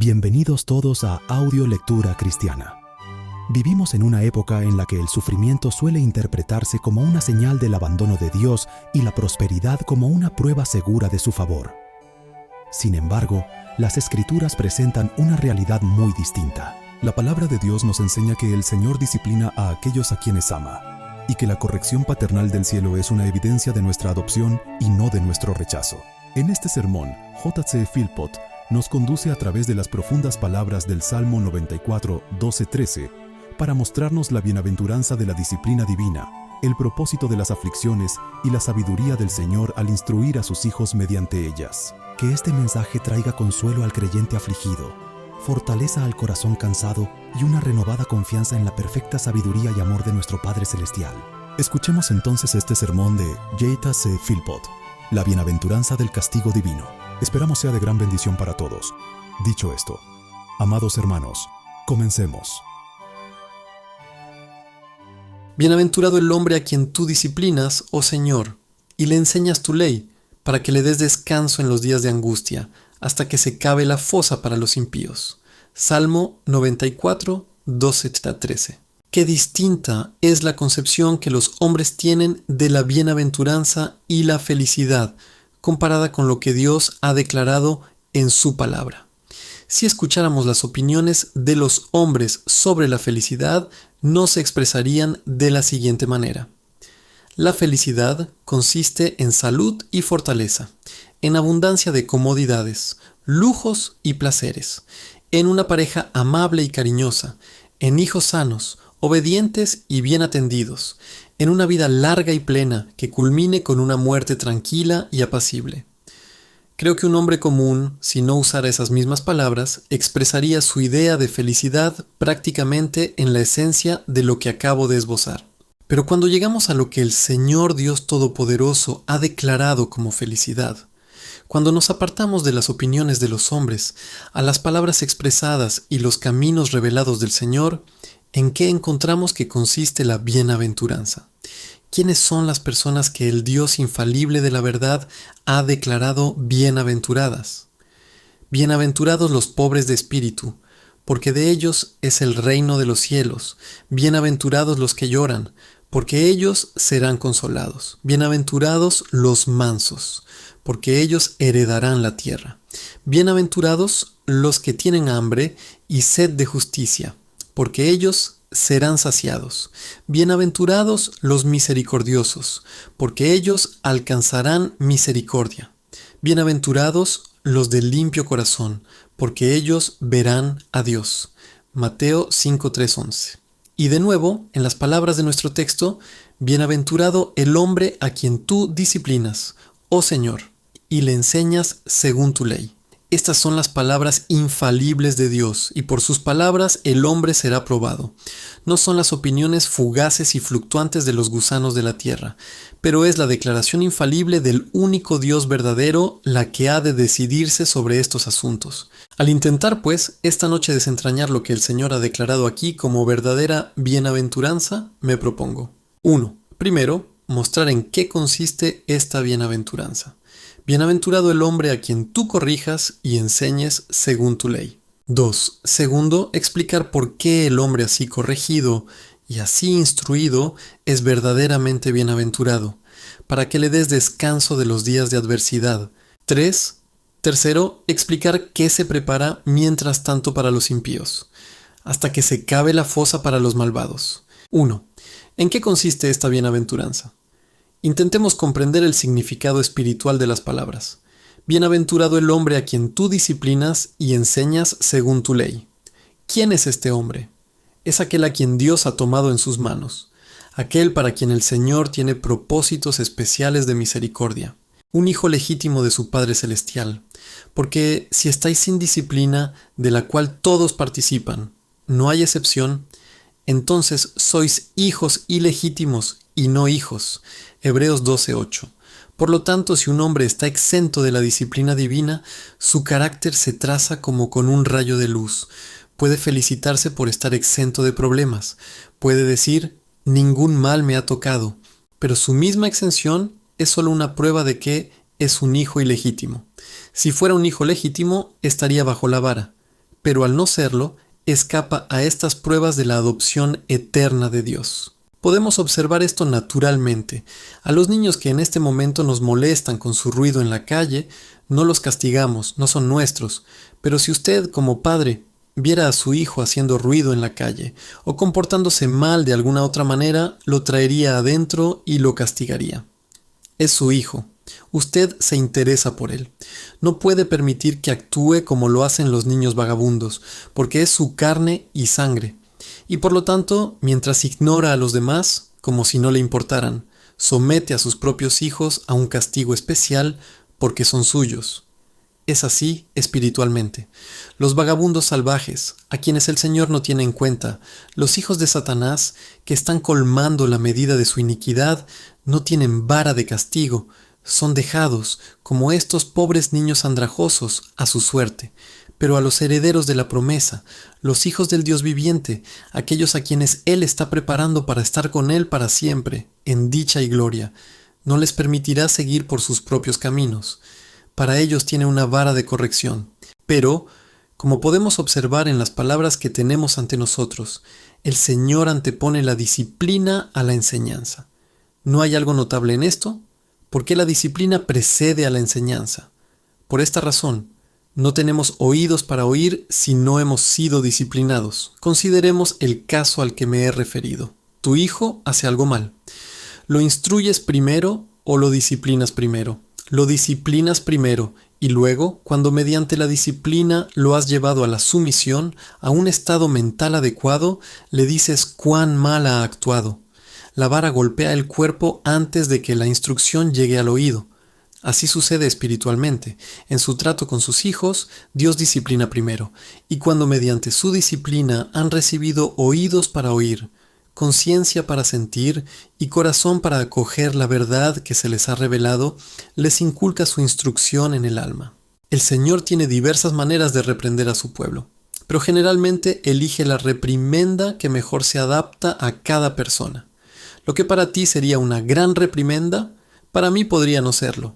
Bienvenidos todos a Audio Lectura Cristiana. Vivimos en una época en la que el sufrimiento suele interpretarse como una señal del abandono de Dios y la prosperidad como una prueba segura de su favor. Sin embargo, las Escrituras presentan una realidad muy distinta. La palabra de Dios nos enseña que el Señor disciplina a aquellos a quienes ama, y que la corrección paternal del cielo es una evidencia de nuestra adopción y no de nuestro rechazo. En este sermón, J.C. Philpott nos conduce a través de las profundas palabras del Salmo 94, 12-13, para mostrarnos la bienaventuranza de la disciplina divina, el propósito de las aflicciones y la sabiduría del Señor al instruir a sus hijos mediante ellas. Que este mensaje traiga consuelo al creyente afligido, fortaleza al corazón cansado y una renovada confianza en la perfecta sabiduría y amor de nuestro Padre Celestial. Escuchemos entonces este sermón de J.C. Philpott, la bienaventuranza del castigo divino. Esperamos sea de gran bendición para todos. Dicho esto, amados hermanos, comencemos. Bienaventurado el hombre a quien tú disciplinas, oh Señor, y le enseñas tu ley, para que le des descanso en los días de angustia, hasta que se cabe la fosa para los impíos. Salmo 94, 12-13. Qué distinta es la concepción que los hombres tienen de la bienaventuranza y la felicidad, comparada con lo que Dios ha declarado en su palabra. Si escucháramos las opiniones de los hombres sobre la felicidad, no se expresarían de la siguiente manera. La felicidad consiste en salud y fortaleza, en abundancia de comodidades, lujos y placeres, en una pareja amable y cariñosa, en hijos sanos, obedientes y bien atendidos, en una vida larga y plena que culmine con una muerte tranquila y apacible. Creo que un hombre común, si no usara esas mismas palabras, expresaría su idea de felicidad prácticamente en la esencia de lo que acabo de esbozar. Pero cuando llegamos a lo que el Señor Dios Todopoderoso ha declarado como felicidad, cuando nos apartamos de las opiniones de los hombres, a las palabras expresadas y los caminos revelados del Señor, ¿en qué encontramos que consiste la bienaventuranza? ¿Quiénes son las personas que el Dios infalible de la verdad ha declarado bienaventuradas? Bienaventurados los pobres de espíritu, porque de ellos es el reino de los cielos. Bienaventurados los que lloran, porque ellos serán consolados. Bienaventurados los mansos, porque ellos heredarán la tierra. Bienaventurados los que tienen hambre y sed de justicia, porque ellos serán saciados. Bienaventurados los misericordiosos, porque ellos alcanzarán misericordia. Bienaventurados los de limpio corazón, porque ellos verán a Dios. Mateo 5:3-11. Y de nuevo, en las palabras de nuestro texto, bienaventurado el hombre a quien tú disciplinas, oh Señor, y le enseñas según tu ley. Estas son las palabras infalibles de Dios, y por sus palabras el hombre será probado. No son las opiniones fugaces y fluctuantes de los gusanos de la tierra, pero es la declaración infalible del único Dios verdadero la que ha de decidirse sobre estos asuntos. Al intentar, pues, esta noche desentrañar lo que el Señor ha declarado aquí como verdadera bienaventuranza, me propongo. 1. Primero, mostrar en qué consiste esta bienaventuranza. Bienaventurado el hombre a quien tú corrijas y enseñes según tu ley. 2. Segundo, explicar por qué el hombre así corregido y así instruido es verdaderamente bienaventurado, para que le des descanso de los días de adversidad. 3. Tercero, explicar qué se prepara mientras tanto para los impíos, hasta que se cabe la fosa para los malvados. 1. ¿En qué consiste esta bienaventuranza? Intentemos comprender el significado espiritual de las palabras. Bienaventurado el hombre a quien tú disciplinas y enseñas según tu ley. ¿Quién es este hombre? Es aquel a quien Dios ha tomado en sus manos, aquel para quien el Señor tiene propósitos especiales de misericordia, un hijo legítimo de su Padre Celestial, porque si estáis sin disciplina, de la cual todos participan, no hay excepción, entonces sois hijos ilegítimos y no hijos. Hebreos 12:8. Por lo tanto, si un hombre está exento de la disciplina divina, su carácter se traza como con un rayo de luz. Puede felicitarse por estar exento de problemas. Puede decir, ningún mal me ha tocado. Pero su misma exención es solo una prueba de que es un hijo ilegítimo. Si fuera un hijo legítimo, estaría bajo la vara. pero al no serlo, escapa a estas pruebas de la adopción eterna de Dios. Podemos observar esto naturalmente. A los niños que en este momento nos molestan con su ruido en la calle, no los castigamos, no son nuestros, pero si usted como padre viera a su hijo haciendo ruido en la calle o comportándose mal de alguna otra manera, lo traería adentro y lo castigaría. Es su hijo. Usted se interesa por él. No puede permitir que actúe como lo hacen los niños vagabundos, porque es su carne y sangre. Y por lo tanto, mientras ignora a los demás, como si no le importaran, somete a sus propios hijos a un castigo especial porque son suyos. Es así espiritualmente. Los vagabundos salvajes, a quienes el Señor no tiene en cuenta, los hijos de Satanás, que están colmando la medida de su iniquidad, no tienen vara de castigo, son dejados, como estos pobres niños andrajosos, a su suerte. Pero a los herederos de la promesa, los hijos del Dios viviente, aquellos a quienes Él está preparando para estar con Él para siempre, en dicha y gloria, no les permitirá seguir por sus propios caminos. Para ellos tiene una vara de corrección. Pero, como podemos observar en las palabras que tenemos ante nosotros, el Señor antepone la disciplina a la enseñanza. ¿No hay algo notable en esto? ¿Por qué la disciplina precede a la enseñanza? Por esta razón, no tenemos oídos para oír si no hemos sido disciplinados. Consideremos el caso al que me he referido. Tu hijo hace algo mal. ¿Lo instruyes primero o lo disciplinas primero? Lo disciplinas primero y luego, cuando mediante la disciplina lo has llevado a la sumisión, a un estado mental adecuado, le dices cuán mal ha actuado. La vara golpea el cuerpo antes de que la instrucción llegue al oído. Así sucede espiritualmente. En su trato con sus hijos, Dios disciplina primero, y cuando mediante su disciplina han recibido oídos para oír, conciencia para sentir y corazón para acoger la verdad que se les ha revelado, les inculca su instrucción en el alma. El Señor tiene diversas maneras de reprender a su pueblo, pero generalmente elige la reprimenda que mejor se adapta a cada persona. Lo que para ti sería una gran reprimenda, para mí podría no serlo,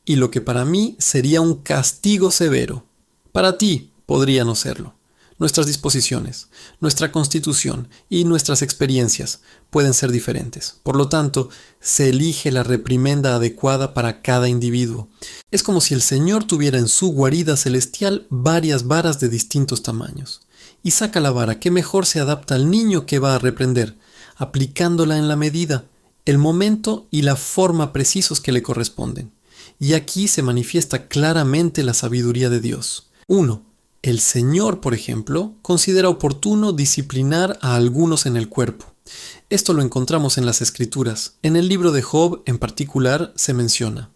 y lo que para mí sería un castigo severo, para ti podría no serlo. Nuestras disposiciones, nuestra constitución y nuestras experiencias pueden ser diferentes. Por lo tanto, se elige la reprimenda adecuada para cada individuo. Es como si el Señor tuviera en su guarida celestial varias varas de distintos tamaños, y saca la vara que mejor se adapta al niño que va a reprender, aplicándola en la medida, el momento y la forma precisos que le corresponden. Y aquí se manifiesta claramente la sabiduría de Dios. 1. El Señor, por ejemplo, considera oportuno disciplinar a algunos en el cuerpo. Esto lo encontramos en las Escrituras. En el libro de Job, en particular, se menciona: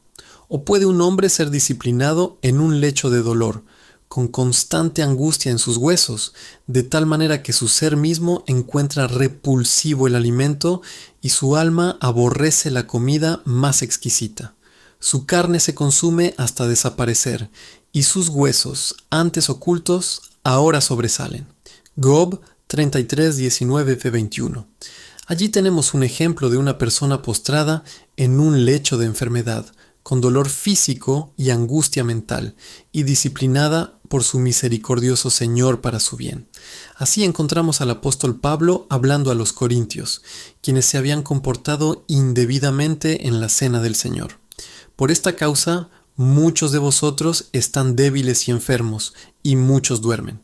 ¿o puede un hombre ser disciplinado en un lecho de dolor, con constante angustia en sus huesos, de tal manera que su ser mismo encuentra repulsivo el alimento y su alma aborrece la comida más exquisita? Su carne se consume hasta desaparecer, y sus huesos, antes ocultos, ahora sobresalen. Job 33, 19-21. Allí tenemos un ejemplo de una persona postrada en un lecho de enfermedad, con dolor físico y angustia mental, y disciplinada por su misericordioso Señor para su bien. Así encontramos al apóstol Pablo hablando a los corintios, quienes se habían comportado indebidamente en la cena del Señor. Por esta causa, muchos de vosotros están débiles y enfermos, y muchos duermen.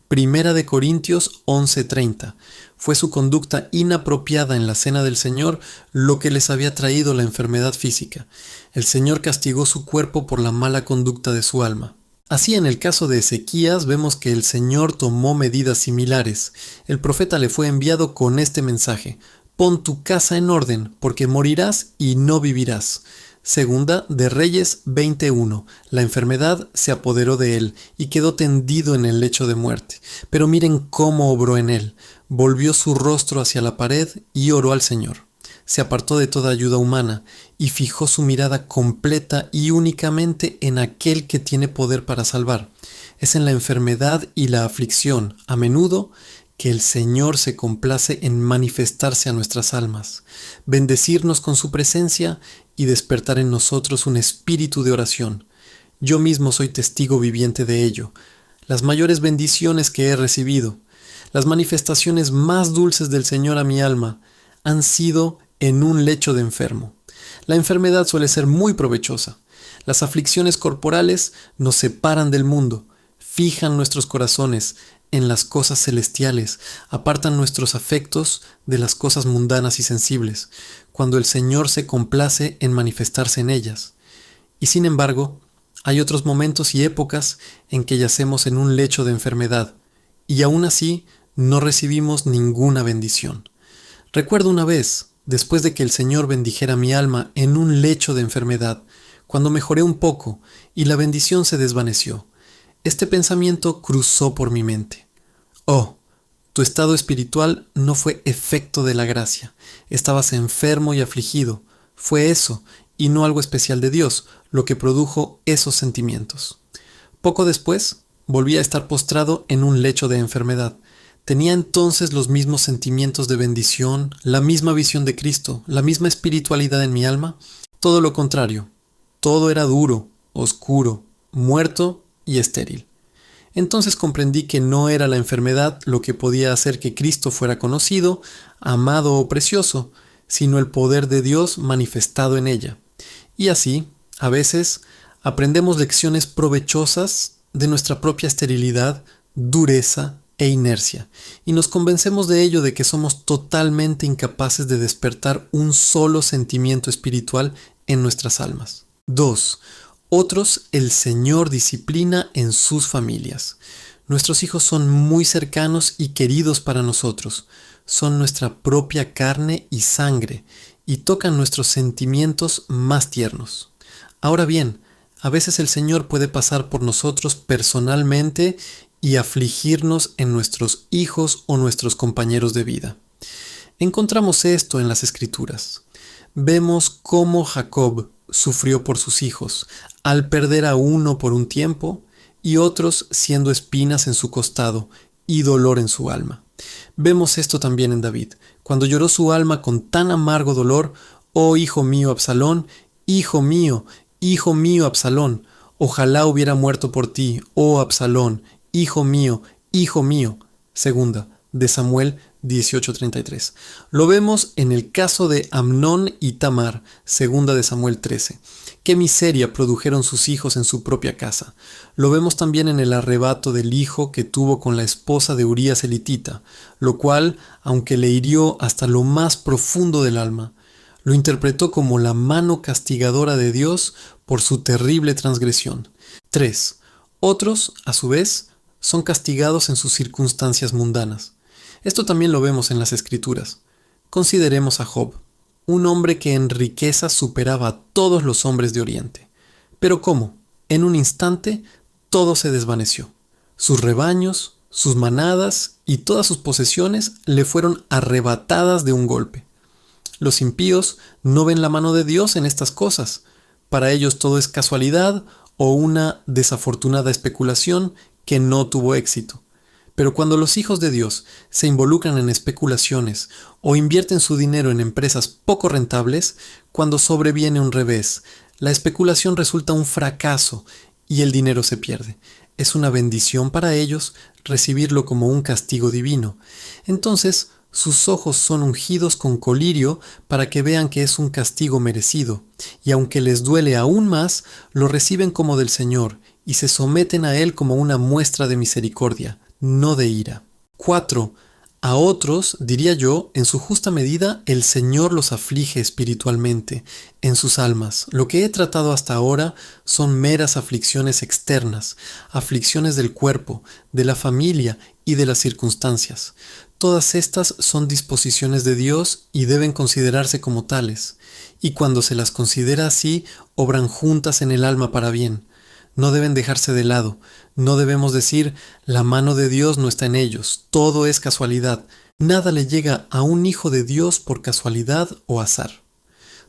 Primera de Corintios 11:30. Fue su conducta inapropiada en la cena del Señor lo que les había traído la enfermedad física. El Señor castigó su cuerpo por la mala conducta de su alma. Así, en el caso de Ezequías, vemos que el Señor tomó medidas similares. El profeta le fue enviado con este mensaje: pon tu casa en orden, porque morirás y no vivirás. Segunda de Reyes 20:1. La enfermedad se apoderó de él y quedó tendido en el lecho de muerte. Pero miren cómo obró en él. Volvió su rostro hacia la pared y oró al Señor. Se apartó de toda ayuda humana y fijó su mirada completa y únicamente en aquel que tiene poder para salvar. Es en la enfermedad y la aflicción, a menudo, que el Señor se complace en manifestarse a nuestras almas, bendecirnos con su presencia y despertar en nosotros un espíritu de oración. Yo mismo soy testigo viviente de ello. las mayores bendiciones que he recibido, las manifestaciones más dulces del Señor a mi alma, han sido en un lecho de enfermo. La enfermedad suele ser muy provechosa. Las aflicciones corporales nos separan del mundo, fijan nuestros corazones en las cosas celestiales, apartan nuestros afectos de las cosas mundanas y sensibles, cuando el Señor se complace en manifestarse en ellas. Y sin embargo, hay otros momentos y épocas en que yacemos en un lecho de enfermedad, y aún así no recibimos ninguna bendición. Recuerdo una vez, después de que el Señor bendijera mi alma en un lecho de enfermedad, cuando mejoré un poco y la bendición se desvaneció, este pensamiento cruzó por mi mente. Oh, tu estado espiritual no fue efecto de la gracia. Estabas enfermo y afligido. Fue eso, y no algo especial de Dios, lo que produjo esos sentimientos. Poco después, volví a estar postrado en un lecho de enfermedad. Tenía entonces los mismos sentimientos de bendición, la misma visión de Cristo, la misma espiritualidad en mi alma. Todo lo contrario. Todo era duro, oscuro, muerto y estéril. Entonces comprendí que no era la enfermedad lo que podía hacer que Cristo fuera conocido, amado o precioso, sino el poder de Dios manifestado en ella. Y así, a veces, aprendemos lecciones provechosas de nuestra propia esterilidad, dureza e inercia, y nos convencemos de ello, de que somos totalmente incapaces de despertar un solo sentimiento espiritual en nuestras almas. 2. Otros el Señor disciplina en sus familias. Nuestros hijos son muy cercanos y queridos para nosotros. Son nuestra propia carne y sangre y tocan nuestros sentimientos más tiernos. Ahora bien, a veces el Señor puede pasar por nosotros personalmente y afligirnos en nuestros hijos o nuestros compañeros de vida. Encontramos esto en las Escrituras. Vemos cómo Jacob sufrió por sus hijos, al perder a uno por un tiempo y otros siendo espinas en su costado y dolor en su alma. Vemos esto también en David, cuando lloró su alma con tan amargo dolor: «Oh hijo mío Absalón, hijo mío Absalón, ojalá hubiera muerto por ti, oh Absalón, hijo mío, hijo mío». Segunda de Samuel 18:33. Lo vemos en el caso de Amnón y Tamar, segunda de Samuel 13. Qué miseria produjeron sus hijos en su propia casa. Lo vemos también en el arrebato del hijo que tuvo con la esposa de Urías elitita, lo cual, aunque le hirió hasta lo más profundo del alma, lo interpretó como la mano castigadora de Dios por su terrible transgresión. 3. Otros, a su vez, son castigados en sus circunstancias mundanas. Esto también lo vemos en las Escrituras. Consideremos a Job, un hombre que en riqueza superaba a todos los hombres de Oriente. Pero ¿cómo? En un instante todo se desvaneció. Sus rebaños, sus manadas y todas sus posesiones le fueron arrebatadas de un golpe. Los impíos no ven la mano de Dios en estas cosas. Para ellos todo es casualidad o una desafortunada especulación que no tuvo éxito. Pero cuando los hijos de Dios se involucran en especulaciones o invierten su dinero en empresas poco rentables, cuando sobreviene un revés, la especulación resulta un fracaso y el dinero se pierde. Es una bendición para ellos recibirlo como un castigo divino. Entonces, sus ojos son ungidos con colirio para que vean que es un castigo merecido, y aunque les duele aún más, lo reciben como del Señor y se someten a Él como una muestra de misericordia, no de ira. 4. A otros, diría yo, en su justa medida, el Señor los aflige espiritualmente, en sus almas. Lo que he tratado hasta ahora son meras aflicciones externas, aflicciones del cuerpo, de la familia y de las circunstancias. Todas estas son disposiciones de Dios y deben considerarse como tales, y cuando se las considera así, obran juntas en el alma para bien. No deben dejarse de lado. No debemos decir, la mano de Dios no está en ellos, todo es casualidad. Nada le llega a un hijo de Dios por casualidad o azar.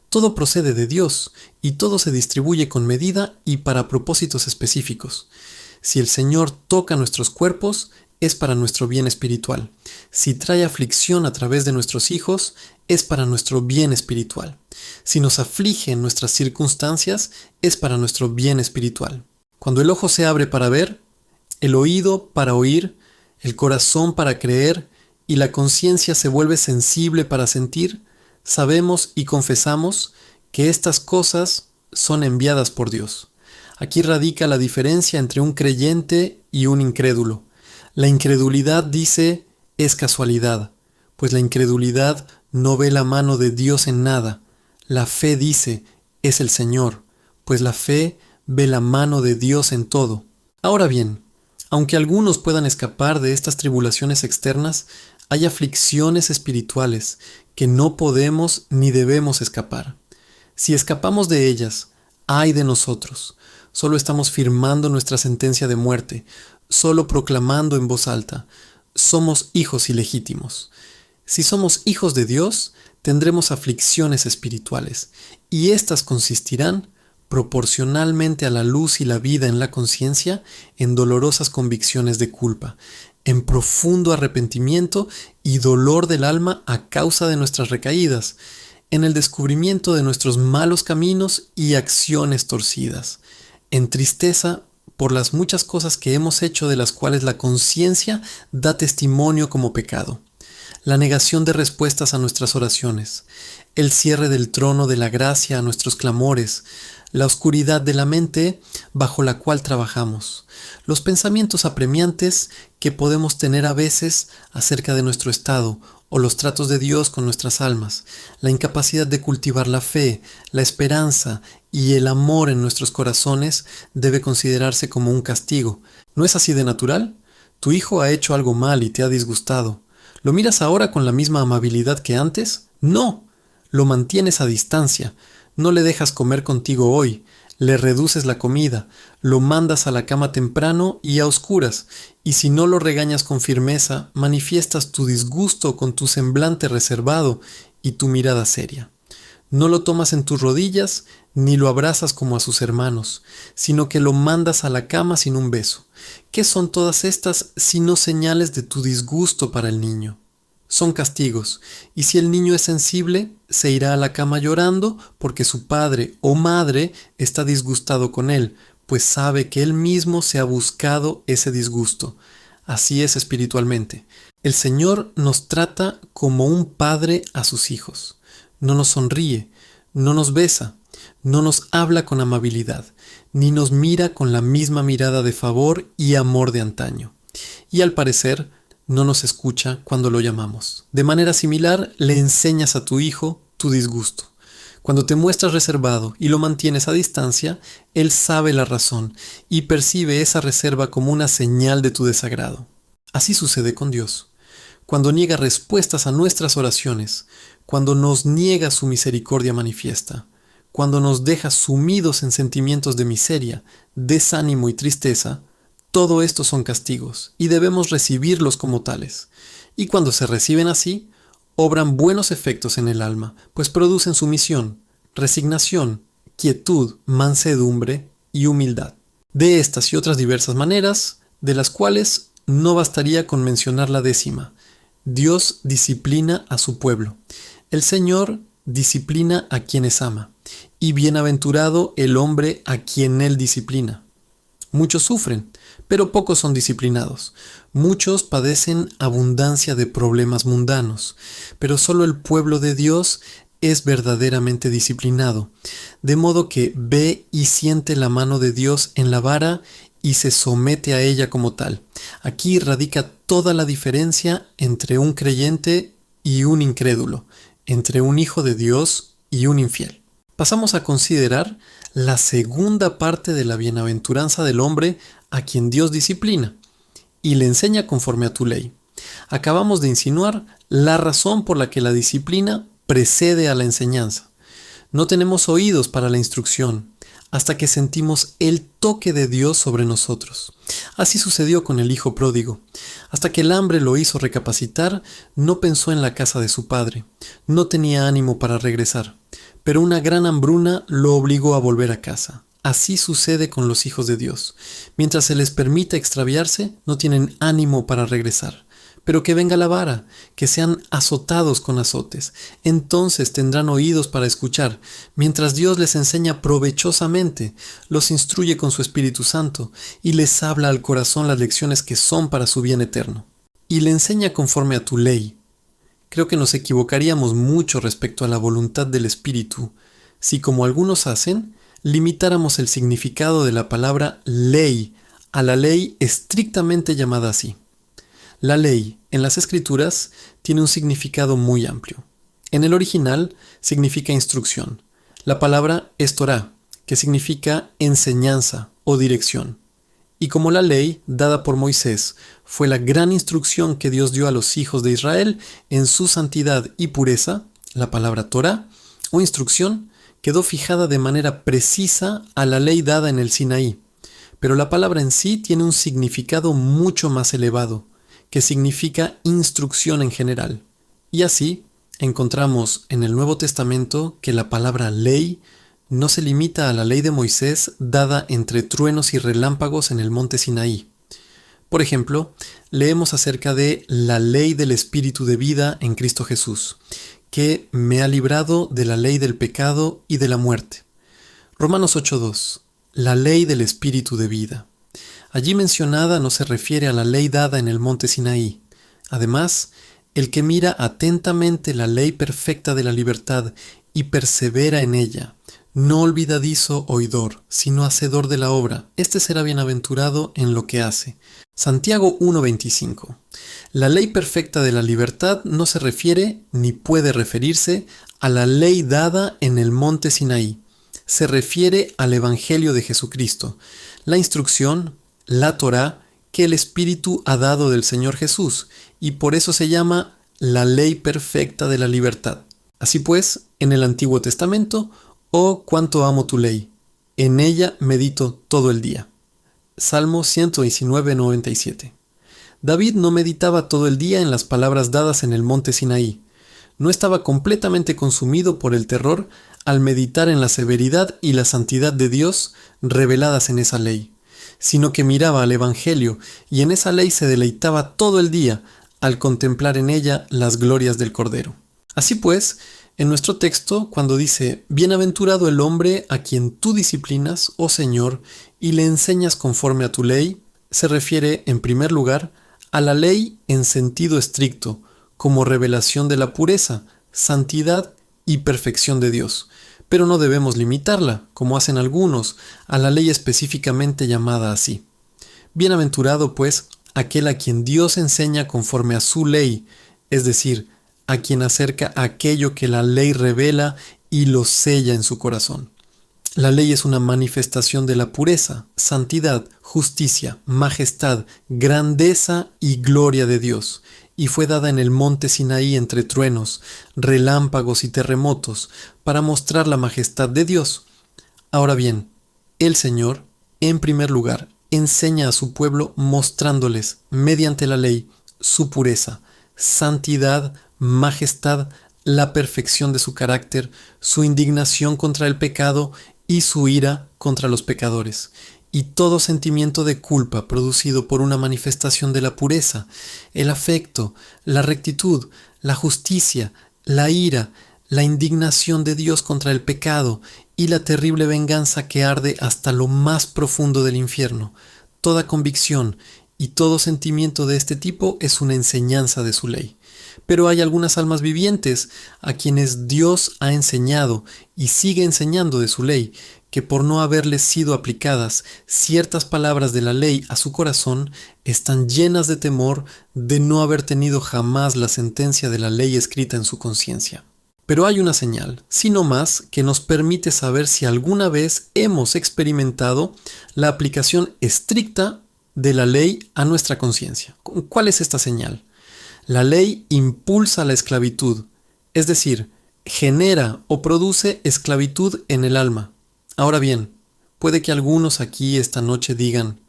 Todo procede de Dios y todo se distribuye con medida y para propósitos específicos. Si el Señor toca nuestros cuerpos, es para nuestro bien espiritual. Si trae aflicción a través de nuestros hijos, es para nuestro bien espiritual. Si nos aflige en nuestras circunstancias, es para nuestro bien espiritual. Cuando el ojo se abre para ver, el oído para oír, el corazón para creer y la conciencia se vuelve sensible para sentir, sabemos y confesamos que estas cosas son enviadas por Dios. Aquí radica la diferencia entre un creyente y un incrédulo. La incredulidad dice es casualidad, pues la incredulidad no ve la mano de Dios en nada. La fe dice es el Señor, pues la fe ve la mano de Dios en todo. Ahora bien, aunque algunos puedan escapar de estas tribulaciones externas, hay aflicciones espirituales que no podemos ni debemos escapar. Si escapamos de ellas, ay de nosotros. Solo estamos firmando nuestra sentencia de muerte, solo proclamando en voz alta, somos hijos ilegítimos. Si somos hijos de Dios, tendremos aflicciones espirituales, y éstas consistirán, proporcionalmente a la luz y la vida en la conciencia, en dolorosas convicciones de culpa, en profundo arrepentimiento y dolor del alma a causa de nuestras recaídas, en el descubrimiento de nuestros malos caminos y acciones torcidas, en tristeza por las muchas cosas que hemos hecho de las cuales la conciencia da testimonio como pecado, la negación de respuestas a nuestras oraciones, el cierre del trono de la gracia a nuestros clamores, la oscuridad de la mente bajo la cual trabajamos, los pensamientos apremiantes que podemos tener a veces acerca de nuestro estado o los tratos de Dios con nuestras almas, la incapacidad de cultivar la fe, la esperanza y el amor en nuestros corazones debe considerarse como un castigo. ¿No es así de natural? Tu hijo ha hecho algo mal y te ha disgustado. ¿Lo miras ahora con la misma amabilidad que antes? No, lo mantienes a distancia. No le dejas comer contigo hoy, le reduces la comida, lo mandas a la cama temprano y a oscuras, y si no lo regañas con firmeza, manifiestas tu disgusto con tu semblante reservado y tu mirada seria. No lo tomas en tus rodillas, ni lo abrazas como a sus hermanos, sino que lo mandas a la cama sin un beso. ¿Qué son todas estas sino señales de tu disgusto para el niño? Son castigos, y si el niño es sensible, se irá a la cama llorando porque su padre o madre está disgustado con él, pues sabe que él mismo se ha buscado ese disgusto. Así es espiritualmente. El Señor nos trata como un padre a sus hijos. No nos sonríe, no nos besa, no nos habla con amabilidad, ni nos mira con la misma mirada de favor y amor de antaño. Y al parecer, no nos escucha cuando lo llamamos. De manera similar, le enseñas a tu hijo tu disgusto. Cuando te muestras reservado y lo mantienes a distancia, él sabe la razón y percibe esa reserva como una señal de tu desagrado. Así sucede con Dios. Cuando niega respuestas a nuestras oraciones, cuando nos niega su misericordia manifiesta, cuando nos deja sumidos en sentimientos de miseria, desánimo y tristeza, todo esto son castigos y debemos recibirlos como tales. Y cuando se reciben así, obran buenos efectos en el alma, pues producen sumisión, resignación, quietud, mansedumbre y humildad. De estas y otras diversas maneras, de las cuales no bastaría con mencionar la 10ª. Dios disciplina a su pueblo. El Señor disciplina a quienes ama, y bienaventurado el hombre a quien Él disciplina. Muchos sufren, pero pocos son disciplinados. Muchos padecen abundancia de problemas mundanos, pero solo el pueblo de Dios es verdaderamente disciplinado, de modo que ve y siente la mano de Dios en la vara y se somete a ella como tal. Aquí radica toda la diferencia entre un creyente y un incrédulo, entre un hijo de Dios y un infiel. Pasamos a considerar la segunda parte de la bienaventuranza del hombre a quien Dios disciplina y le enseña conforme a tu ley. Acabamos de insinuar la razón por la que la disciplina precede a la enseñanza. No tenemos oídos para la instrucción hasta que sentimos el toque de Dios sobre nosotros. Así sucedió con el hijo pródigo. Hasta que el hambre lo hizo recapacitar, no pensó en la casa de su padre. No tenía ánimo para regresar, pero una gran hambruna lo obligó a volver a casa. Así sucede con los hijos de Dios. Mientras se les permita extraviarse, no tienen ánimo para regresar. pero que venga la vara, que sean azotados con azotes. Entonces tendrán oídos para escuchar, mientras Dios les enseña provechosamente, los instruye con su Espíritu Santo y les habla al corazón las lecciones que son para su bien eterno. Y le enseña conforme a tu ley. Creo que nos equivocaríamos mucho respecto a la voluntad del Espíritu si, como algunos hacen, limitáramos el significado de la palabra ley a la ley estrictamente llamada así. La ley, en las Escrituras, tiene un significado muy amplio. En el original significa instrucción. La palabra es Torá, que significa enseñanza o dirección. Y como la ley, dada por Moisés, fue la gran instrucción que Dios dio a los hijos de Israel en su santidad y pureza, la palabra Torá, o instrucción, quedó fijada de manera precisa a la ley dada en el Sinaí. Pero la palabra en sí tiene un significado mucho más elevado, que significa instrucción en general. Y así, encontramos en el Nuevo Testamento que la palabra ley no se limita a la ley de Moisés dada entre truenos y relámpagos en el monte Sinaí. Por ejemplo, leemos acerca de la ley del Espíritu de vida en Cristo Jesús, que me ha librado de la ley del pecado y de la muerte. Romanos 8:2. La ley del Espíritu de vida. Allí mencionada no se refiere a la ley dada en el monte Sinaí. Además, el que mira atentamente la ley perfecta de la libertad y persevera en ella, no olvidadizo oidor, sino hacedor de la obra, este será bienaventurado en lo que hace. Santiago 1:25. La ley perfecta de la libertad no se refiere ni puede referirse a la ley dada en el monte Sinaí. Se refiere al Evangelio de Jesucristo, la instrucción, la Torá, que el Espíritu ha dado del Señor Jesús, y por eso se llama la ley perfecta de la libertad. Así pues, en el Antiguo Testamento, oh, cuánto amo tu ley, en ella medito todo el día. Salmo 119:97. David no meditaba todo el día en las palabras dadas en el monte Sinaí. No estaba completamente consumido por el terror al meditar en la severidad y la santidad de Dios reveladas en esa ley, sino que miraba al Evangelio y en esa ley se deleitaba todo el día al contemplar en ella las glorias del Cordero. Así pues, en nuestro texto, cuando dice, «Bienaventurado el hombre a quien tú disciplinas, oh Señor, y le enseñas conforme a tu ley», se refiere, en primer lugar, a la ley en sentido estricto, como revelación de la pureza, santidad y perfección de Dios. Pero no debemos limitarla, como hacen algunos, a la ley específicamente llamada así. Bienaventurado, pues, aquel a quien Dios enseña conforme a su ley, es decir, a quien acerca aquello que la ley revela y lo sella en su corazón. La ley es una manifestación de la pureza, santidad, justicia, majestad, grandeza y gloria de Dios, y fue dada en el monte Sinaí entre truenos, relámpagos y terremotos, para mostrar la majestad de Dios. Ahora bien, el Señor, en primer lugar, enseña a su pueblo mostrándoles, mediante la ley, su pureza, santidad, majestad, la perfección de su carácter, su indignación contra el pecado y su ira contra los pecadores, y todo sentimiento de culpa producido por una manifestación de la pureza, el afecto, la rectitud, la justicia, la ira, la indignación de Dios contra el pecado y la terrible venganza que arde hasta lo más profundo del infierno. Toda convicción y todo sentimiento de este tipo es una enseñanza de su ley. Pero hay algunas almas vivientes a quienes Dios ha enseñado y sigue enseñando de su ley, que por no haberles sido aplicadas ciertas palabras de la ley a su corazón, están llenas de temor de no haber tenido jamás la sentencia de la ley escrita en su conciencia. Pero hay una señal, sino más, que nos permite saber si alguna vez hemos experimentado la aplicación estricta de la ley a nuestra conciencia. ¿Cuál es esta señal? La ley impulsa la esclavitud, es decir, genera o produce esclavitud en el alma. Ahora bien, puede que algunos aquí esta noche digan,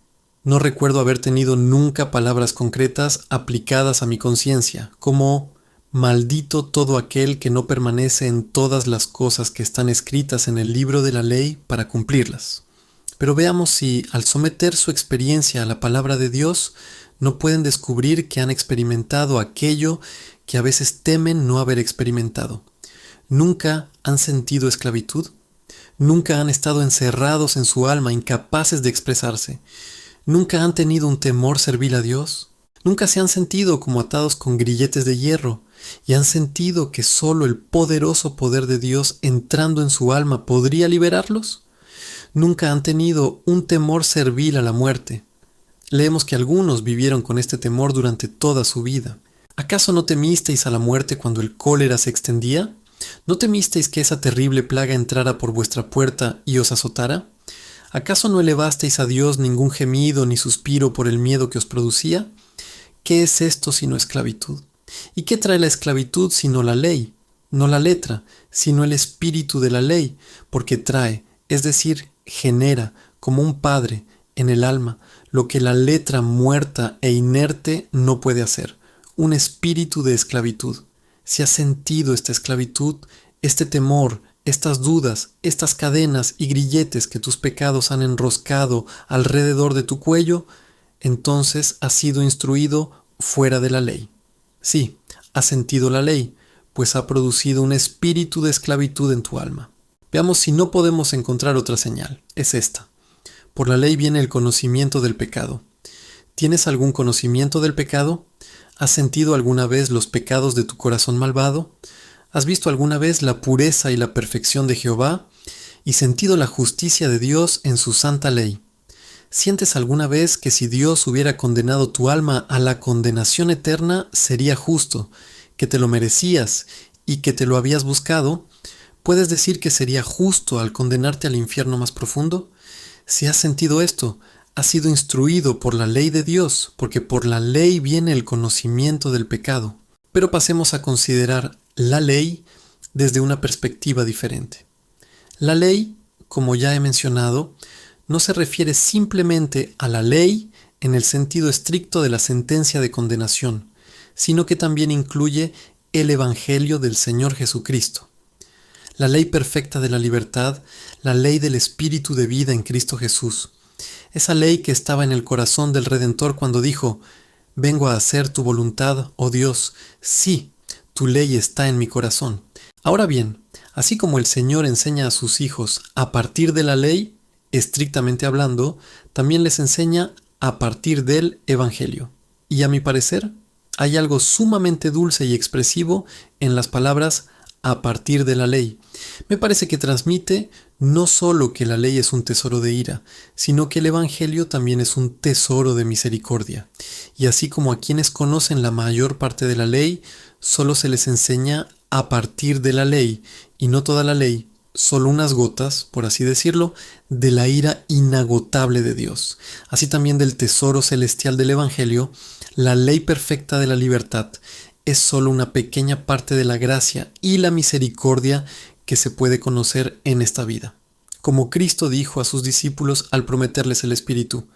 no recuerdo haber tenido nunca palabras concretas aplicadas a mi conciencia, como maldito todo aquel que no permanece en todas las cosas que están escritas en el libro de la ley para cumplirlas. Pero veamos si, al someter su experiencia a la palabra de Dios, no pueden descubrir que han experimentado aquello que a veces temen no haber experimentado. ¿Nunca han sentido esclavitud? ¿Nunca han estado encerrados en su alma, incapaces de expresarse? ¿Nunca han tenido un temor servil a Dios? ¿Nunca se han sentido como atados con grilletes de hierro y han sentido que solo el poderoso poder de Dios entrando en su alma podría liberarlos? ¿Nunca han tenido un temor servil a la muerte? Leemos que algunos vivieron con este temor durante toda su vida. ¿Acaso no temisteis a la muerte cuando el cólera se extendía? ¿No temisteis que esa terrible plaga entrara por vuestra puerta y os azotara? ¿Acaso no elevasteis a Dios ningún gemido ni suspiro por el miedo que os producía? ¿Qué es esto sino esclavitud? ¿Y qué trae la esclavitud sino la ley? No la letra, sino el espíritu de la ley, porque trae, es decir, genera, como un padre, en el alma, lo que la letra muerta e inerte no puede hacer, un espíritu de esclavitud. Si has sentido esta esclavitud, este temor, estas dudas, estas cadenas y grilletes que tus pecados han enroscado alrededor de tu cuello, entonces has sido instruido fuera de la ley. Sí, has sentido la ley, pues ha producido un espíritu de esclavitud en tu alma. Veamos si no podemos encontrar otra señal. Es esta. Por la ley viene el conocimiento del pecado. ¿Tienes algún conocimiento del pecado? ¿Has sentido alguna vez los pecados de tu corazón malvado? ¿Has visto alguna vez la pureza y la perfección de Jehová? ¿Y sentido la justicia de Dios en su santa ley? ¿Sientes alguna vez que si Dios hubiera condenado tu alma a la condenación eterna, sería justo, que te lo merecías y que te lo habías buscado? ¿Puedes decir que sería justo al condenarte al infierno más profundo? Si has sentido esto, has sido instruido por la ley de Dios, porque por la ley viene el conocimiento del pecado. Pero pasemos a considerar la ley desde una perspectiva diferente. La ley, como ya he mencionado, no se refiere simplemente a la ley en el sentido estricto de la sentencia de condenación, sino que también incluye el Evangelio del Señor Jesucristo. La ley perfecta de la libertad, la ley del Espíritu de vida en Cristo Jesús. Esa ley que estaba en el corazón del Redentor cuando dijo: «Vengo a hacer tu voluntad, oh Dios, sí, tu ley está en mi corazón». Ahora bien, así como el Señor enseña a sus hijos a partir de la ley, estrictamente hablando, también les enseña a partir del Evangelio. Y a mi parecer, hay algo sumamente dulce y expresivo en las palabras «a partir de la ley». Me parece que transmite no solo que la ley es un tesoro de ira, sino que el Evangelio también es un tesoro de misericordia. Y así como a quienes conocen la mayor parte de la ley, solo se les enseña a partir de la ley, y no toda la ley, solo unas gotas, por así decirlo, de la ira inagotable de Dios. Así también del tesoro celestial del Evangelio, la ley perfecta de la libertad es solo una pequeña parte de la gracia y la misericordia que se puede conocer en esta vida. Como Cristo dijo a sus discípulos al prometerles el Espíritu: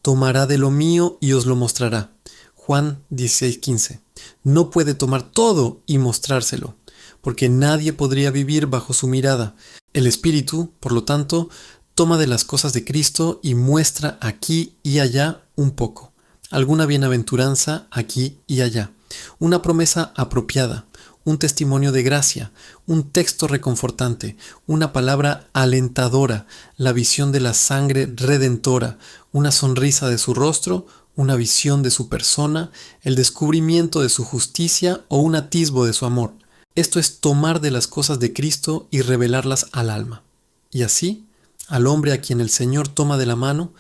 «Tomará de lo mío y os lo mostrará». Juan 16:15. No puede tomar todo y mostrárselo, porque nadie podría vivir bajo su mirada. El Espíritu, por lo tanto, toma de las cosas de Cristo y muestra aquí y allá un poco. Alguna bienaventuranza aquí y allá. Una promesa apropiada, un testimonio de gracia, un texto reconfortante, una palabra alentadora, la visión de la sangre redentora, una sonrisa de su rostro, una visión de su persona, el descubrimiento de su justicia o un atisbo de su amor. Esto es tomar de las cosas de Cristo y revelarlas al alma. Y así, al hombre a quien el Señor toma de la mano,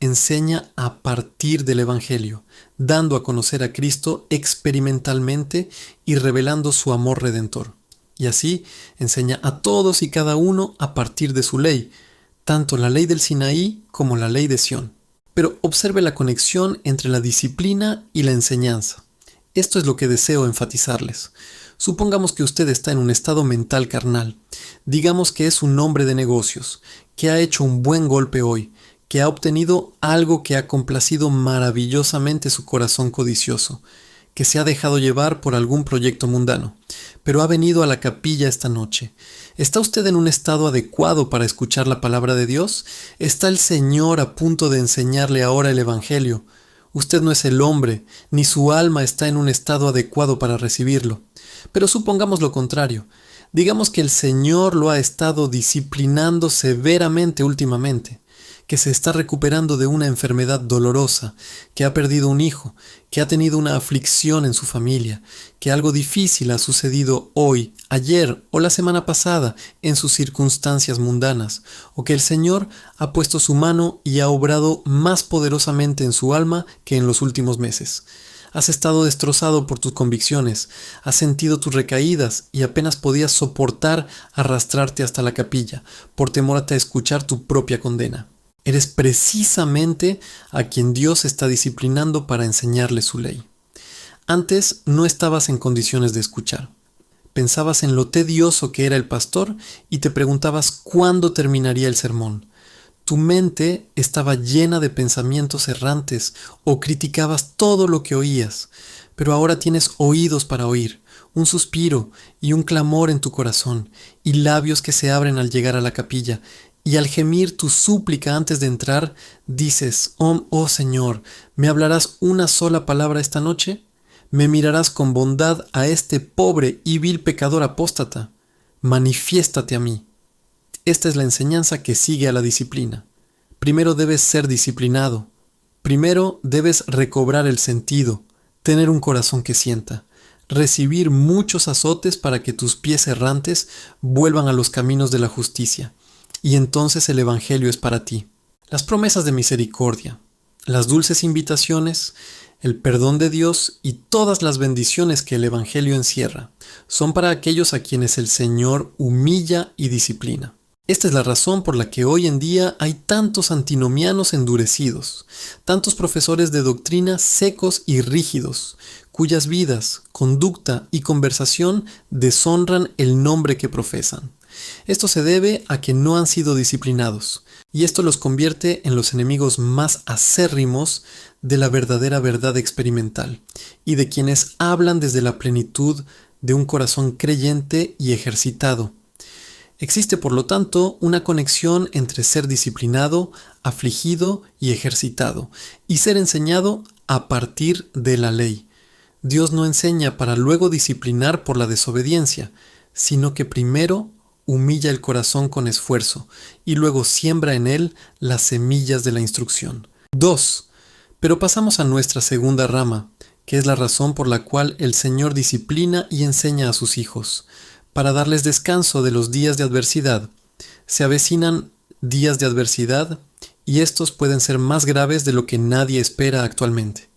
enseña a partir del Evangelio, dando a conocer a Cristo experimentalmente y revelando su amor redentor. Y así enseña a todos y cada uno a partir de su ley, tanto la ley del Sinaí como la ley de Sión. Pero observe la conexión entre la disciplina y la enseñanza. Esto es lo que deseo enfatizarles. Supongamos que usted está en un estado mental carnal. Digamos que es un hombre de negocios, que ha hecho un buen golpe hoy, que ha obtenido algo que ha complacido maravillosamente su corazón codicioso, que se ha dejado llevar por algún proyecto mundano. pero ha venido a la capilla esta noche. ¿Está usted en un estado adecuado para escuchar la palabra de Dios? ¿Está el Señor a punto de enseñarle ahora el Evangelio? Usted no es el hombre, ni su alma está en un estado adecuado para recibirlo. Pero supongamos lo contrario. Digamos que el Señor lo ha estado disciplinando severamente últimamente, que se está recuperando de una enfermedad dolorosa, que ha perdido un hijo, que ha tenido una aflicción en su familia, que algo difícil ha sucedido hoy, ayer o la semana pasada en sus circunstancias mundanas, o que el Señor ha puesto su mano y ha obrado más poderosamente en su alma que en los últimos meses. Has estado destrozado por tus convicciones, has sentido tus recaídas y apenas podías soportar arrastrarte hasta la capilla, por temor a escuchar tu propia condena. Eres precisamente a quien Dios está disciplinando para enseñarle su ley. Antes no estabas en condiciones de escuchar. Pensabas en lo tedioso que era el pastor y te preguntabas cuándo terminaría el sermón. Tu mente estaba llena de pensamientos errantes o criticabas todo lo que oías, pero ahora tienes oídos para oír, un suspiro y un clamor en tu corazón, y labios que se abren al llegar a la capilla, y al gemir tu súplica antes de entrar, dices, oh Señor, ¿me hablarás una sola palabra esta noche? ¿Me mirarás con bondad a este pobre y vil pecador apóstata? Manifiéstate a mí. Esta es la enseñanza que sigue a la disciplina. Primero debes ser disciplinado. Primero debes recobrar el sentido, tener un corazón que sienta, recibir muchos azotes para que tus pies errantes vuelvan a los caminos de la justicia. Y entonces el Evangelio es para ti. Las promesas de misericordia, las dulces invitaciones, el perdón de Dios y todas las bendiciones que el Evangelio encierra son para aquellos a quienes el Señor humilla y disciplina. Esta es la razón por la que hoy en día hay tantos antinomianos endurecidos, tantos profesores de doctrina secos y rígidos, cuyas vidas, conducta y conversación deshonran el nombre que profesan. Esto se debe a que no han sido disciplinados, y esto los convierte en los enemigos más acérrimos de la verdadera verdad experimental, y de quienes hablan desde la plenitud de un corazón creyente y ejercitado. Existe, por lo tanto, una conexión entre ser disciplinado, afligido y ejercitado, y ser enseñado a partir de la ley. Dios no enseña para luego disciplinar por la desobediencia, sino que primero humilla el corazón con esfuerzo y luego siembra en él las semillas de la instrucción. 2. Pero pasamos a nuestra segunda rama, que es la razón por la cual el Señor disciplina y enseña a sus hijos, para darles descanso de los días de adversidad. Se avecinan días de adversidad y estos pueden ser más graves de lo que nadie espera actualmente.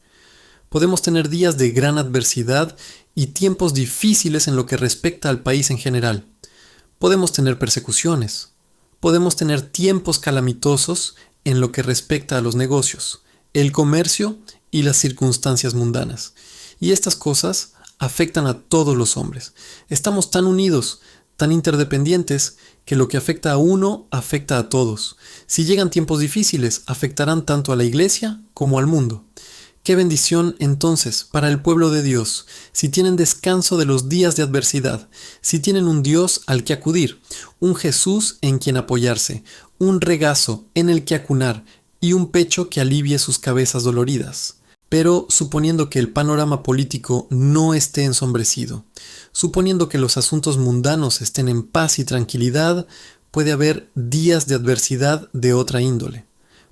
Podemos tener días de gran adversidad y tiempos difíciles en lo que respecta al país en general. Podemos tener persecuciones. Podemos tener tiempos calamitosos en lo que respecta a los negocios, el comercio y las circunstancias mundanas. Y estas cosas afectan a todos los hombres. Estamos tan unidos, tan interdependientes, que lo que afecta a uno afecta a todos. Si llegan tiempos difíciles, afectarán tanto a la iglesia como al mundo. ¡Qué bendición entonces para el pueblo de Dios, si tienen descanso de los días de adversidad, si tienen un Dios al que acudir, un Jesús en quien apoyarse, un regazo en el que acunar y un pecho que alivie sus cabezas doloridas! Pero suponiendo que el panorama político no esté ensombrecido, suponiendo que los asuntos mundanos estén en paz y tranquilidad, puede haber días de adversidad de otra índole.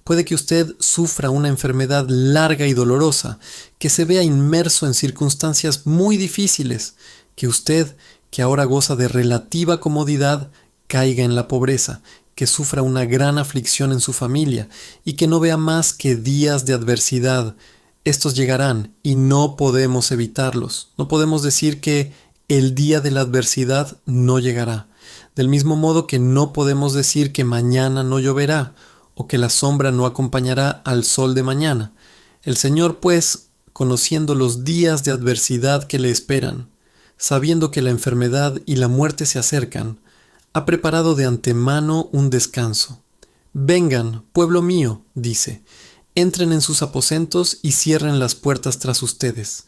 Puede que usted sufra una enfermedad larga y dolorosa, que se vea inmerso en circunstancias muy difíciles, que usted, que ahora goza de relativa comodidad, caiga en la pobreza, que sufra una gran aflicción en su familia y que no vea más que días de adversidad. Estos llegarán y no podemos evitarlos. No podemos decir que el día de la adversidad no llegará. Del mismo modo que no podemos decir que mañana no lloverá o que la sombra no acompañará al sol de mañana. El Señor, pues, conociendo los días de adversidad que le esperan, sabiendo que la enfermedad y la muerte se acercan, ha preparado de antemano un descanso. Vengan, pueblo mío, dice, entren en sus aposentos y cierren las puertas tras ustedes.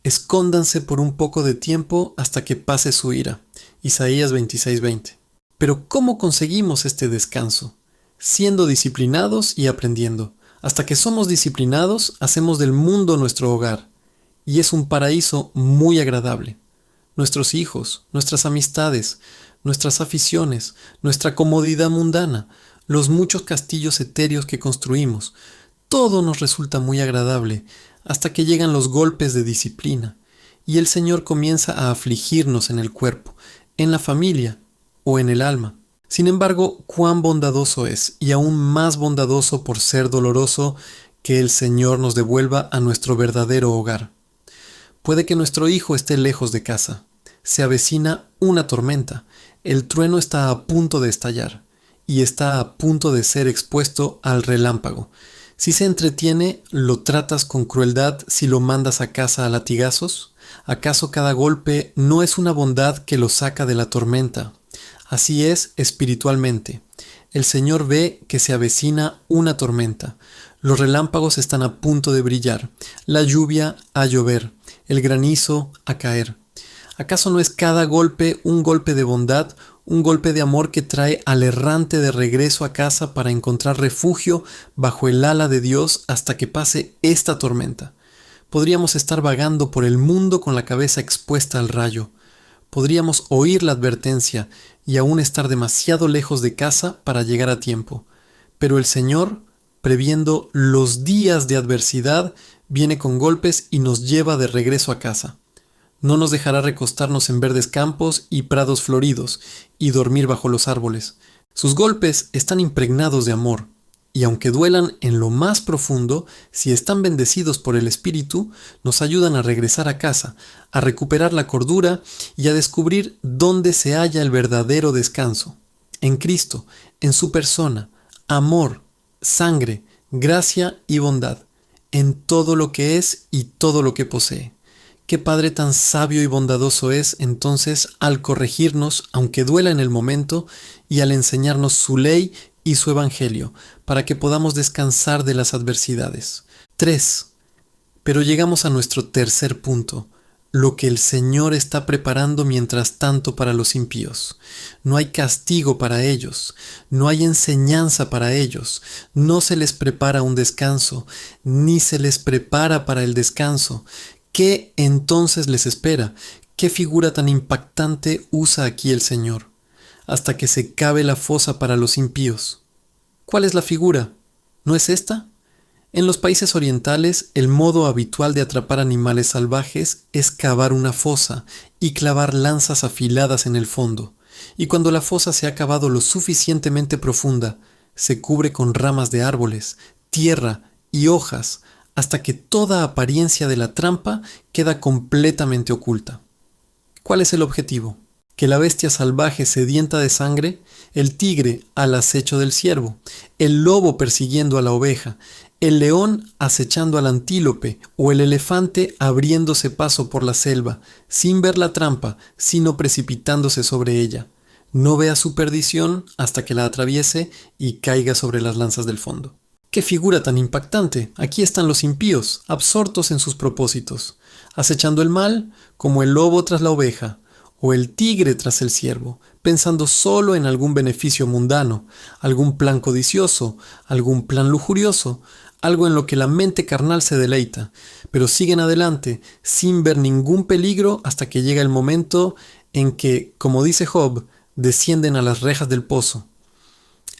Escóndanse por un poco de tiempo hasta que pase su ira. Isaías 26:20. Pero ¿cómo conseguimos este descanso? Siendo disciplinados y aprendiendo. Hasta que somos disciplinados, hacemos del mundo nuestro hogar. Y es un paraíso muy agradable. Nuestros hijos, nuestras amistades, nuestras aficiones, nuestra comodidad mundana, los muchos castillos etéreos que construimos, todo nos resulta muy agradable hasta que llegan los golpes de disciplina y el Señor comienza a afligirnos en el cuerpo, en la familia o en el alma. Sin embargo, cuán bondadoso es, y aún más bondadoso por ser doloroso, que el Señor nos devuelva a nuestro verdadero hogar. Puede que nuestro hijo esté lejos de casa. Se avecina una tormenta. El trueno está a punto de estallar y está a punto de ser expuesto al relámpago. Si se entretiene, ¿lo tratas con crueldad si lo mandas a casa a latigazos? ¿Acaso cada golpe no es una bondad que lo saca de la tormenta? Así es espiritualmente. El Señor ve que se avecina una tormenta. Los relámpagos están a punto de brillar, la lluvia a llover, el granizo a caer. ¿Acaso no es cada golpe un golpe de bondad, un golpe de amor que trae al errante de regreso a casa para encontrar refugio bajo el ala de Dios hasta que pase esta tormenta? Podríamos estar vagando por el mundo con la cabeza expuesta al rayo. Podríamos oír la advertencia y aún estar demasiado lejos de casa para llegar a tiempo. Pero el Señor, previendo los días de adversidad, viene con golpes y nos lleva de regreso a casa. No nos dejará recostarnos en verdes campos y prados floridos y dormir bajo los árboles. Sus golpes están impregnados de amor, y aunque duelan en lo más profundo, si están bendecidos por el Espíritu, nos ayudan a regresar a casa, a recuperar la cordura y a descubrir dónde se halla el verdadero descanso. En Cristo, en su persona, amor, sangre, gracia y bondad, en todo lo que es y todo lo que posee. Qué Padre tan sabio y bondadoso es entonces al corregirnos, aunque duela en el momento, y al enseñarnos su ley y su evangelio, para que podamos descansar de las adversidades. 3. Pero llegamos a nuestro tercer punto, lo que el Señor está preparando mientras tanto para los impíos. No hay castigo para ellos, no hay enseñanza para ellos, no se les prepara un descanso, ni se les prepara para el descanso. ¿Qué entonces les espera? ¿Qué figura tan impactante usa aquí el Señor? Hasta que se cabe la fosa para los impíos. ¿Cuál es la figura? ¿No es esta? En los países orientales, el modo habitual de atrapar animales salvajes es cavar una fosa y clavar lanzas afiladas en el fondo. Y cuando la fosa se ha cavado lo suficientemente profunda, se cubre con ramas de árboles, tierra y hojas, hasta que toda apariencia de la trampa queda completamente oculta. ¿Cuál es el objetivo? Que la bestia salvaje sedienta de sangre, el tigre al acecho del ciervo, el lobo persiguiendo a la oveja, el león acechando al antílope o el elefante abriéndose paso por la selva, sin ver la trampa, sino precipitándose sobre ella. No vea su perdición hasta que la atraviese y caiga sobre las lanzas del fondo. ¡Qué figura tan impactante! Aquí están los impíos, absortos en sus propósitos, acechando el mal como el lobo tras la oveja, o el tigre tras el ciervo, pensando solo en algún beneficio mundano, algún plan codicioso, algún plan lujurioso, algo en lo que la mente carnal se deleita, pero siguen adelante sin ver ningún peligro hasta que llega el momento en que, como dice Job, descienden a las rejas del pozo.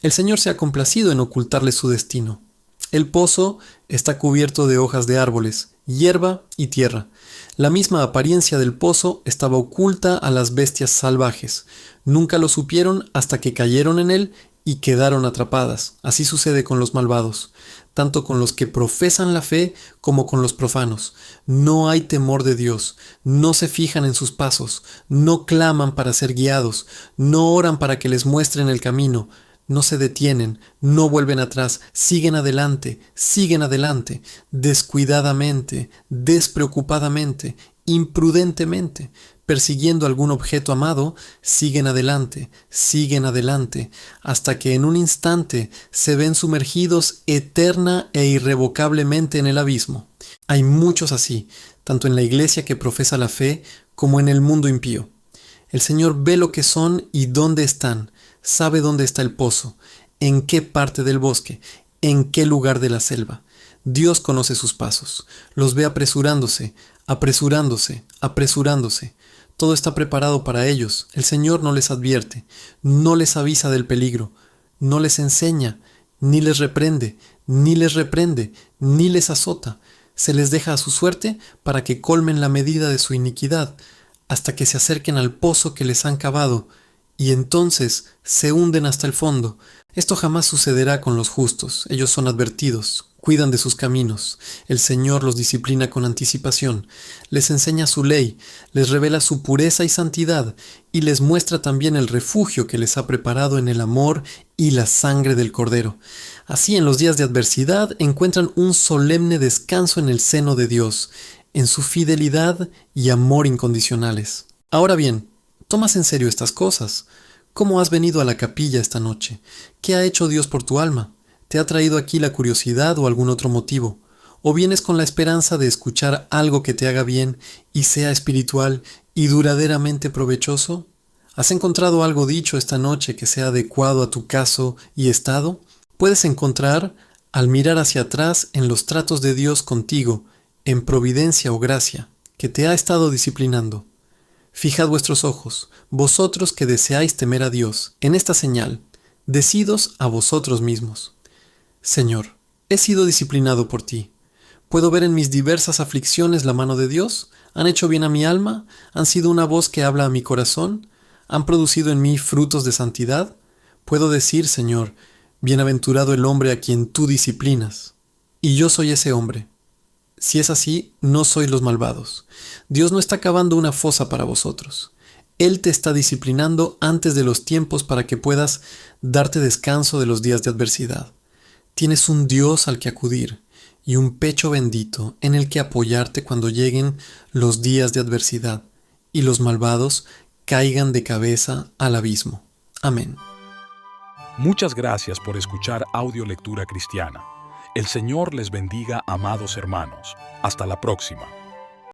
El Señor se ha complacido en ocultarles su destino. El pozo está cubierto de hojas de árboles, hierba y tierra. La misma apariencia del pozo estaba oculta a las bestias salvajes. Nunca lo supieron hasta que cayeron en él y quedaron atrapadas. Así sucede con los malvados, tanto con los que profesan la fe como con los profanos. No hay temor de Dios, no se fijan en sus pasos, no claman para ser guiados, no oran para que les muestren el camino. No se detienen, no vuelven atrás, siguen adelante, descuidadamente, despreocupadamente, imprudentemente, persiguiendo algún objeto amado, siguen adelante, hasta que en un instante se ven sumergidos eterna e irrevocablemente en el abismo. Hay muchos así, tanto en la iglesia que profesa la fe como en el mundo impío. El Señor ve lo que son y dónde están, sabe dónde está el pozo, en qué parte del bosque, en qué lugar de la selva. Dios conoce sus pasos, los ve apresurándose, apresurándose. Todo está preparado para ellos. El Señor no les advierte, no les avisa del peligro, no les enseña, ni les reprende, ni les azota. Se les deja a su suerte para que colmen la medida de su iniquidad, hasta que se acerquen al pozo que les han cavado, y entonces se hunden hasta el fondo. Esto jamás sucederá con los justos. Ellos son advertidos, cuidan de sus caminos. El Señor los disciplina con anticipación, les enseña su ley, les revela su pureza y santidad, y les muestra también el refugio que les ha preparado en el amor y la sangre del Cordero. Así, en los días de adversidad encuentran un solemne descanso en el seno de Dios, en su fidelidad y amor incondicionales. Ahora bien, ¿tomas en serio estas cosas? ¿Cómo has venido a la capilla esta noche? ¿Qué ha hecho Dios por tu alma? ¿Te ha traído aquí la curiosidad o algún otro motivo? ¿O vienes con la esperanza de escuchar algo que te haga bien y sea espiritual y duraderamente provechoso? ¿Has encontrado algo dicho esta noche que sea adecuado a tu caso y estado? Puedes encontrar, al mirar hacia atrás en los tratos de Dios contigo, en providencia o gracia, que te ha estado disciplinando. Fijad vuestros ojos, vosotros que deseáis temer a Dios, en esta señal, decidos a vosotros mismos. Señor, he sido disciplinado por ti. ¿Puedo ver en mis diversas aflicciones la mano de Dios? ¿Han hecho bien a mi alma? ¿Han sido una voz que habla a mi corazón? ¿Han producido en mí frutos de santidad? Puedo decir, Señor, bienaventurado el hombre a quien tú disciplinas. Y yo soy ese hombre. Si es así, no sois los malvados. Dios no está cavando una fosa para vosotros. Él te está disciplinando antes de los tiempos para que puedas darte descanso de los días de adversidad. Tienes un Dios al que acudir y un pecho bendito en el que apoyarte cuando lleguen los días de adversidad y los malvados caigan de cabeza al abismo. Amén. Muchas gracias por escuchar Audio Lectura Cristiana. El Señor les bendiga, amados hermanos. Hasta la próxima.